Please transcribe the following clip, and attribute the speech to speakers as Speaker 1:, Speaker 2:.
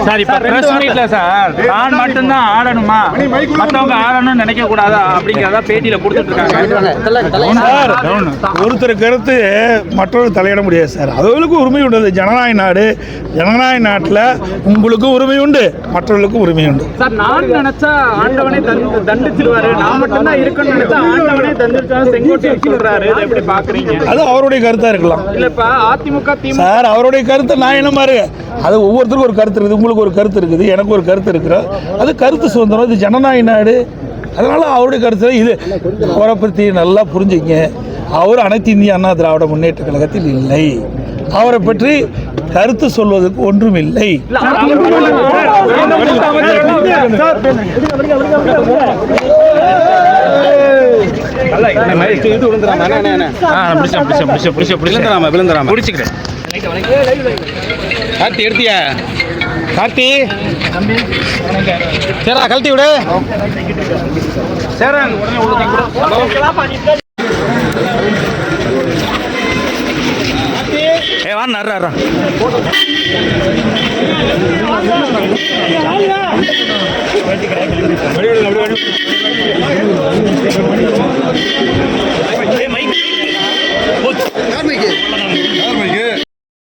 Speaker 1: Sir இப்ப press மீட்ல sir நான் மட்டும்தான் ஆடணுமா, மற்றவங்க ஆடணும்னு நினைக்க கூடாதா அப்படிங்கிறத பேட்டியில கொடுத்துட்டு இருக்காங்க.
Speaker 2: ஒருத்தர் கருத்து மற்றொரு தலையிட முடியாது சார். அவர்களுக்கு உரிமை உண்டு. ஜனநாயக நாடு. ஜனநாயக நாட்டில் உங்களுக்கு உரிமை உண்டு, மற்றவர்களுக்கும் உரிமை உண்டு
Speaker 1: சார். நான் நினைச்சா ஆண்டவனே தண்டிச்சிருவாரு, நான் மட்டும்தான் இருக்கணும்னு நினைச்சா ஆண்டவனே தண்டிச்சாரு செங்கோட்டை சொல்றாரு. எப்படி பாக்குறீங்க?
Speaker 2: அது அவருடைய கருத்தா இருக்கலாம்.
Speaker 1: இல்லப்பா அதிமுக
Speaker 2: சார் அவருடைய கருத்து நான் என்ன மாதிரி அது ஒவ்வொருத்தருக்கும் ஒரு கருத்து இருக்குது. உங்களுக்கு ஒரு கருத்து இருக்குது, எனக்கு ஒரு கருத்து இருக்கிற அது கருத்து சுதந்திரம். இது ஜனநாயக நாடு. அதனால அவருடைய கருத்து இது. அவரை பற்றி நல்லா புரிஞ்சுங்க. அவர் அனைத்து இந்திய அண்ணா திராவிட முன்னேற்ற கழகத்தில் இல்லை. அவரை பற்றி கருத்து சொல்வதற்கு ஒன்றும் இல்லை.
Speaker 3: கார்த்தி எடுத்தியா? கார்த்தி சரிடா, கழட்டி விடு.
Speaker 1: சேரன் வா நர்றா